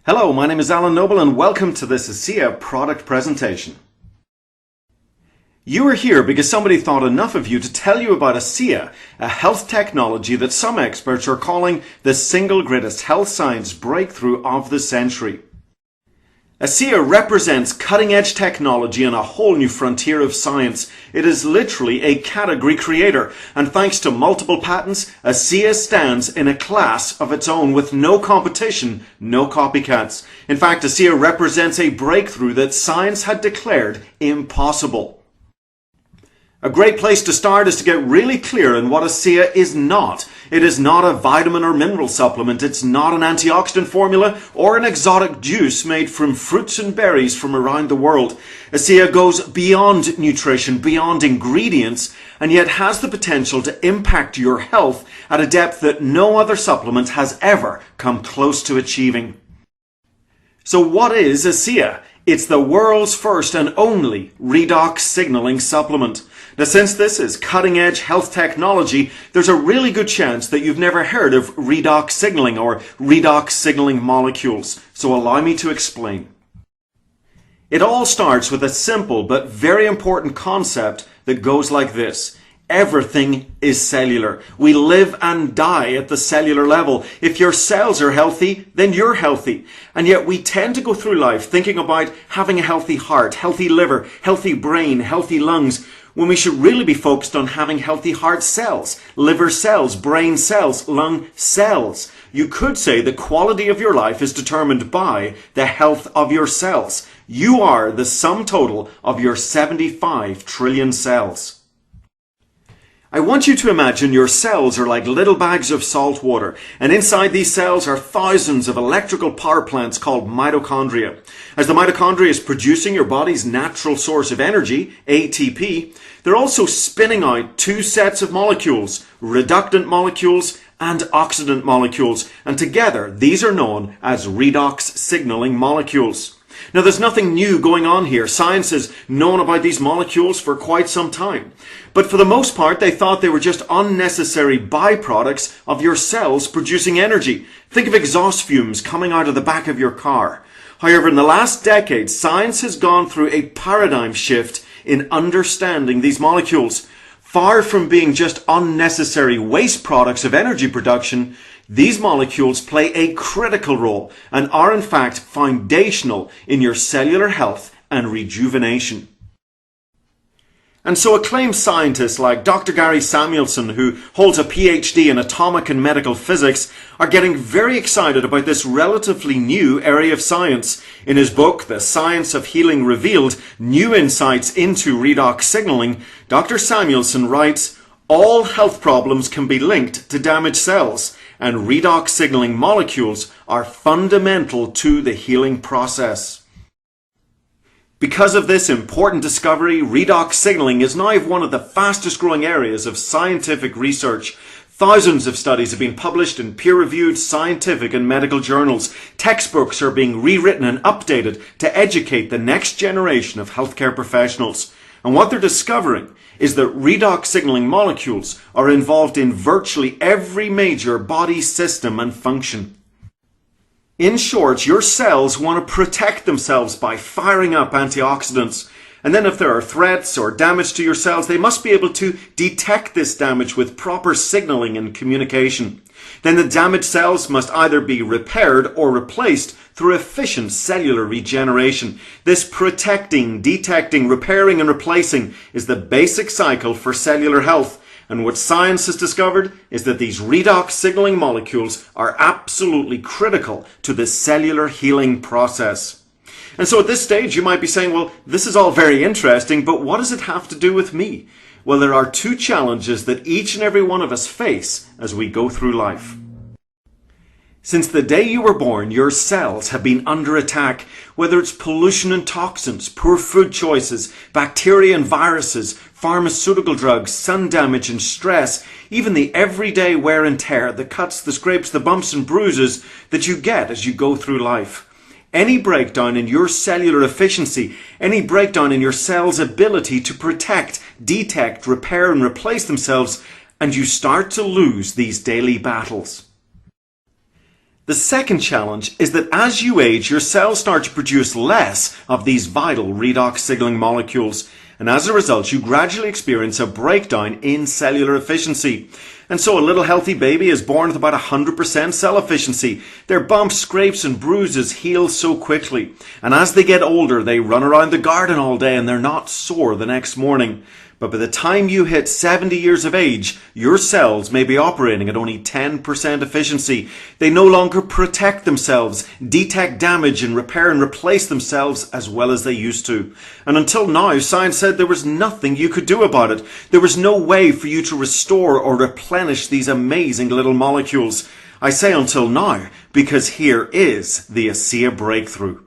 Hello, my name is Alan Noble and welcome to this ASEA product presentation. You are here because somebody thought enough of you to tell you about ASEA, a health technology that some experts are calling the single greatest health science breakthrough of the century. ASEA represents cutting-edge technology and a whole new frontier of science. It is literally a category creator, and thanks to multiple patents, ASEA stands in a class of its own with no competition, no copycats. In fact, ASEA represents a breakthrough that science had declared impossible. A great place to start is to get really clear on what ASEA is not. It is not a vitamin or mineral supplement. It's not an antioxidant formula or an exotic juice made from fruits and berries from around the world. ASEA goes beyond nutrition, beyond ingredients, and yet has the potential to impact your health at a depth that no other supplement has ever come close to achieving. So what is ASEA? It's the world's first and only redox signaling supplement. Now, since this is cutting-edge health technology, there's a really good chance that you've never heard of redox signaling or redox signaling molecules. So allow me to explain. It all starts with a simple but very important concept that goes like this. Everything is cellular. We live and die at the cellular level. If your cells are healthy, then you're healthy. And yet we tend to go through life thinking about having a healthy heart, healthy liver, healthy brain, healthy lungs, when we should really be focused on having healthy heart cells, liver cells, brain cells, lung cells. You could say the quality of your life is determined by the health of your cells. You are the sum total of your 75 trillion cells. I want you to imagine your cells are like little bags of salt water, and inside these cells are thousands of electrical power plants called mitochondria. As the mitochondria is producing your body's natural source of energy, ATP, they're also spinning out two sets of molecules, reductant molecules and oxidant molecules, and together these are known as redox signaling molecules. Now, there's nothing new going on here. Science has known about these molecules for quite some time. But for the most part, they thought they were just unnecessary byproducts of your cells producing energy. Think of exhaust fumes coming out of the back of your car. However, in the last decade, science has gone through a paradigm shift in understanding these molecules. Far from being just unnecessary waste products of energy production, these molecules play a critical role and are in fact foundational in your cellular health and rejuvenation. And so acclaimed scientists like Dr. Gary Samuelson, who holds a PhD in atomic and medical physics, are getting very excited about this relatively new area of science. In his book, The Science of Healing Revealed, New Insights into Redox Signaling, Dr. Samuelson writes, all health problems can be linked to damaged cells, and redox signaling molecules are fundamental to the healing process. Because of this important discovery, redox signaling is now one of the fastest growing areas of scientific research. Thousands of studies have been published in peer-reviewed scientific and medical journals. Textbooks are being rewritten and updated to educate the next generation of healthcare professionals. And what they're discovering is that redox signaling molecules are involved in virtually every major body system and function. In short, your cells want to protect themselves by firing up antioxidants. And then if there are threats or damage to your cells, they must be able to detect this damage with proper signaling and communication. Then the damaged cells must either be repaired or replaced through efficient cellular regeneration. This protecting, detecting, repairing and replacing is the basic cycle for cellular health. And what science has discovered is that these redox signaling molecules are absolutely critical to the cellular healing process. And so at this stage you might be saying, well, this is all very interesting, but what does it have to do with me? Well, there are two challenges that each and every one of us face as we go through life. Since the day you were born, your cells have been under attack, whether it's pollution and toxins, poor food choices, bacteria and viruses, pharmaceutical drugs, sun damage and stress, even the everyday wear and tear, the cuts, the scrapes, the bumps and bruises that you get as you go through life. Any breakdown in your cellular efficiency, any breakdown in your cells' ability to protect, detect, repair and replace themselves, and you start to lose these daily battles. The second challenge is that as you age, your cells start to produce less of these vital redox signaling molecules, and as a result, you gradually experience a breakdown in cellular efficiency. And so a little healthy baby is born with about 100% cell efficiency. Their bumps, scrapes and bruises heal so quickly. And as they get older, they run around the garden all day and they're not sore the next morning. But by the time you hit 70 years of age, your cells may be operating at only 10% efficiency. They no longer protect themselves, detect damage and repair and replace themselves as well as they used to. And until now, science said there was nothing you could do about it. There was no way for you to restore or replenish these amazing little molecules. I say until now because here is the ASEA breakthrough.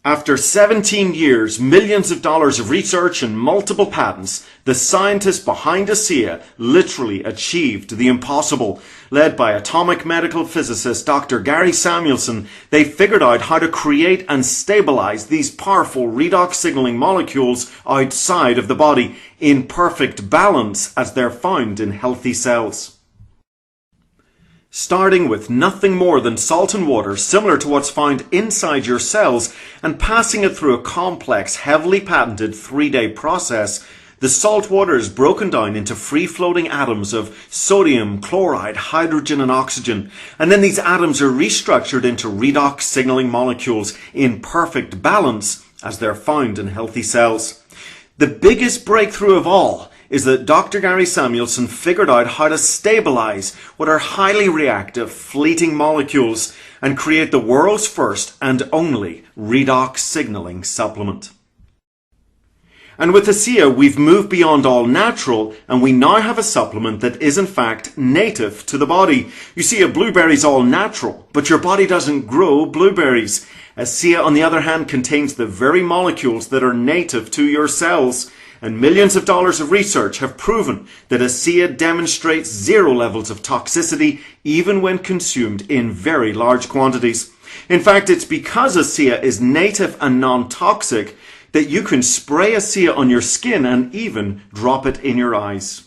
After 17 years, millions of dollars of research and multiple patents, the scientists behind ASEA literally achieved the impossible. Led by atomic medical physicist Dr. Gary Samuelson, they figured out how to create and stabilize these powerful redox signaling molecules outside of the body in perfect balance as they're found in healthy cells. Starting with nothing more than salt and water, similar to what's found inside your cells, and passing it through a complex, heavily patented 3-day process, the salt water is broken down into free-floating atoms of sodium, chloride, hydrogen and oxygen, and then these atoms are restructured into redox signaling molecules in perfect balance as they're found in healthy cells. The biggest breakthrough of all is that Dr. Gary Samuelson figured out how to stabilize what are highly reactive, fleeting molecules and create the world's first and only redox signaling supplement. And with ASEA, we've moved beyond all natural, and we now have a supplement that is in fact native to the body. You see, a blueberry's all natural, but your body doesn't grow blueberries. ASEA, on the other hand, contains the very molecules that are native to your cells. And millions of dollars of research have proven that ASEA demonstrates 0 levels of toxicity even when consumed in very large quantities. In fact, it's because ASEA is native and non-toxic that you can spray ASEA on your skin and even drop it in your eyes.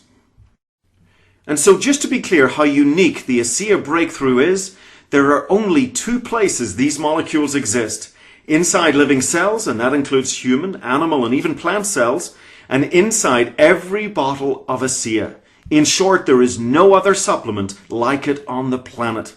And so just to be clear how unique the ASEA breakthrough is, there are only 2 places these molecules exist. Inside living cells, and that includes human, animal and even plant cells, and inside every bottle of ASEA. In short, there is no other supplement like it on the planet.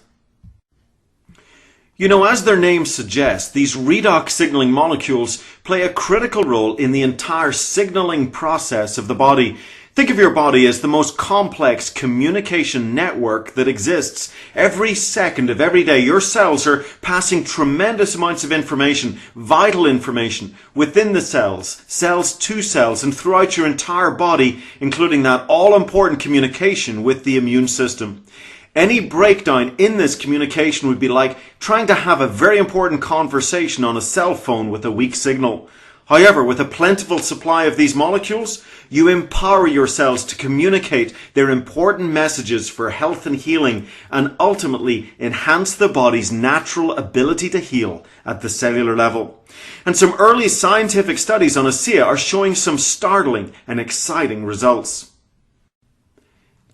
You know, as their name suggests, these redox signaling molecules play a critical role in the entire signaling process of the body. Think of your body as the most complex communication network that exists. Every second of every day, your cells are passing tremendous amounts of information, vital information, within the cells, cells to cells, and throughout your entire body, including that all-important communication with the immune system. Any breakdown in this communication would be like trying to have a very important conversation on a cell phone with a weak signal. However, with a plentiful supply of these molecules, you empower your cells to communicate their important messages for health and healing and ultimately enhance the body's natural ability to heal at the cellular level. And some early scientific studies on ASEA are showing some startling and exciting results.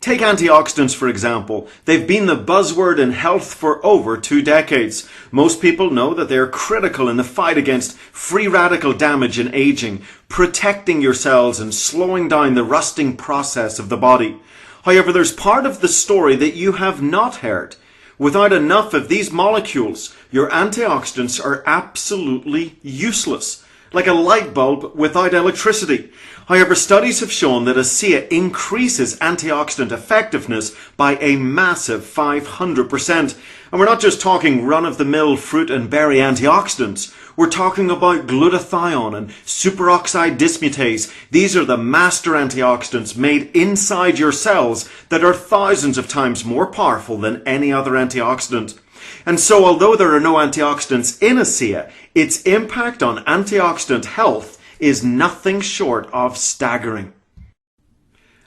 Take antioxidants, for example. They've been the buzzword in health for over 2 decades. Most people know that they are critical in the fight against free radical damage and aging, protecting your cells and slowing down the rusting process of the body. However, there's part of the story that you have not heard. Without enough of these molecules, your antioxidants are absolutely useless, like a light bulb without electricity. However, studies have shown that ASEA increases antioxidant effectiveness by a massive 500%. And we're not just talking run-of-the-mill fruit and berry antioxidants. We're talking about glutathione and superoxide dismutase. These are the master antioxidants made inside your cells that are thousands of times more powerful than any other antioxidant. And so, although there are no antioxidants in ASEA, its impact on antioxidant health is nothing short of staggering.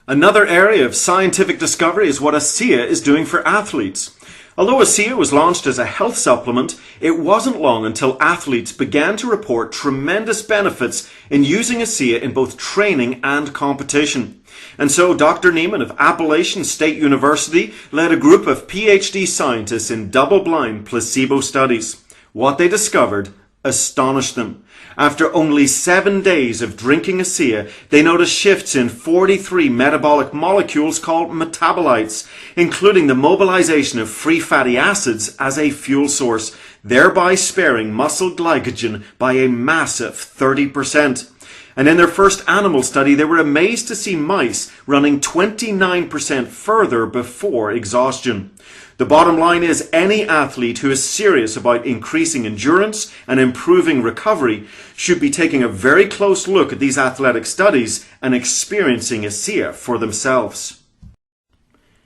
Another area of scientific discovery is what ASEA is doing for athletes. Although ASEA was launched as a health supplement, it wasn't long until athletes began to report tremendous benefits in using ASEA in both training and competition. And so Dr. Neiman of Appalachian State University led a group of PhD scientists in double-blind placebo studies. What they discovered astonished them. After only 7 days of drinking ASEA, they noticed shifts in 43 metabolic molecules called metabolites, including the mobilization of free fatty acids as a fuel source, thereby sparing muscle glycogen by a massive 30%. And in their first animal study, they were amazed to see mice running 29% further before exhaustion. The bottom line is any athlete who is serious about increasing endurance and improving recovery should be taking a very close look at these athletic studies and experiencing ASEA for themselves.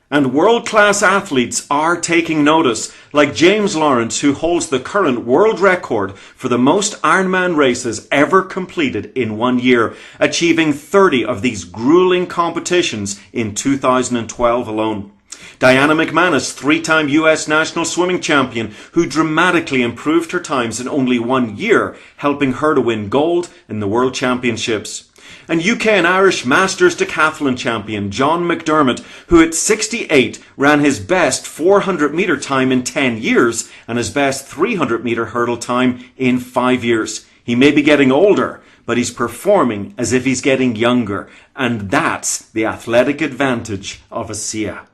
And world-class athletes are taking notice, like James Lawrence, who holds the current world record for the most Ironman races ever completed in 1 year, achieving 30 of these grueling competitions in 2012 alone. Diana McManus, 3-time US national swimming champion, who dramatically improved her times in only 1 year, helping her to win gold in the World Championships. And UK and Irish Masters decathlon champion John McDermott, who at 68 ran his best 400-metre time in 10 years and his best 300-metre hurdle time in 5 years. He may be getting older, but he's performing as if he's getting younger, and that's the athletic advantage of ASEA.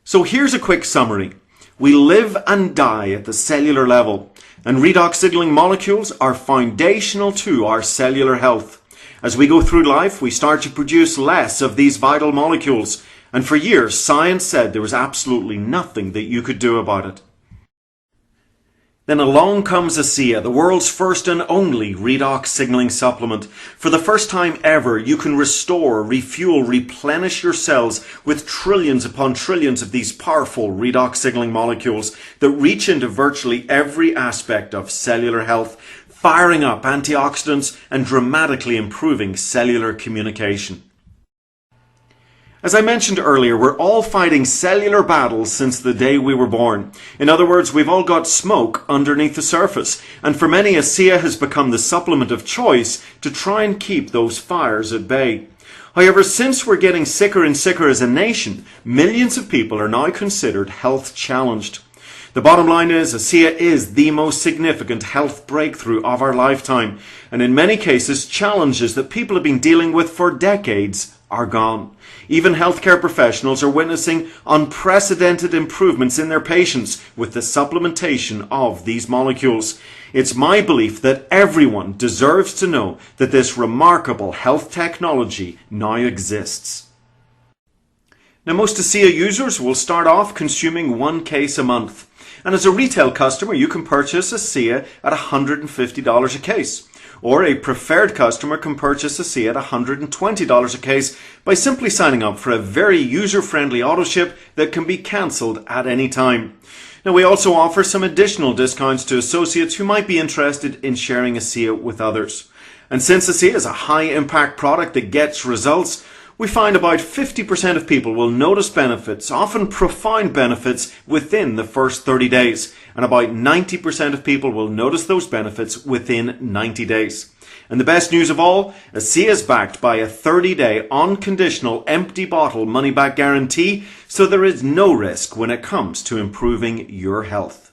So here's a quick summary. We live and die at the cellular level, and redox signaling molecules are foundational to our cellular health. As we go through life, we start to produce less of these vital molecules, and for years science said there was absolutely nothing that you could do about it. Then along comes ASEA, the world's first and only redox signaling supplement. For the first time ever, you can restore, refuel, replenish your cells with trillions upon trillions of these powerful redox signaling molecules that reach into virtually every aspect of cellular health, firing up antioxidants and dramatically improving cellular communication. As I mentioned earlier, we're all fighting cellular battles since the day we were born. In other words, we've all got smoke underneath the surface, and for many, ASEA has become the supplement of choice to try and keep those fires at bay. However, since we're getting sicker and sicker as a nation, millions of people are now considered health challenged. The bottom line is, ASEA is the most significant health breakthrough of our lifetime, and in many cases, challenges that people have been dealing with for decades are gone. Even healthcare professionals are witnessing unprecedented improvements in their patients with the supplementation of these molecules. It's my belief that everyone deserves to know that this remarkable health technology now exists. Now, most ASEA users will start off consuming 1 case a month. And as a retail customer, you can purchase ASEA at $150 a case. Or a preferred customer can purchase ASEA at $120 a case by simply signing up for a very user-friendly auto-ship that can be cancelled at any time. Now, we also offer some additional discounts to associates who might be interested in sharing ASEA with others. And since ASEA is a high-impact product that gets results, we find about 50% of people will notice benefits, often profound benefits, within the first 30 days. And about 90% of people will notice those benefits within 90 days. And the best news of all, ASEA is backed by a 30-day unconditional empty bottle money-back guarantee, so there is no risk when it comes to improving your health.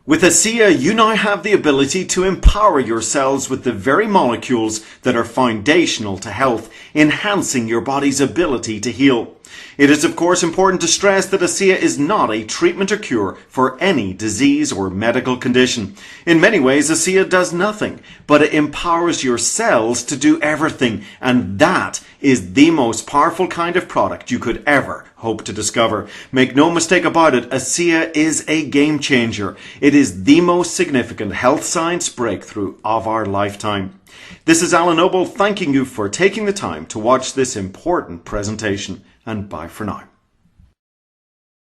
With ASEA, you now have the ability to empower your cells with the very molecules that are foundational to health, enhancing your body's ability to heal. It is of course important to stress that ASEA is not a treatment or cure for any disease or medical condition. In many ways, ASEA does nothing, but it empowers your cells to do everything, and that is the most powerful kind of product you could ever hope to discover. Make no mistake about it, ASEA is a game changer. It is the most significant health science breakthrough of our lifetime. This is Alan Noble thanking you for taking the time to watch this important presentation, and bye for now.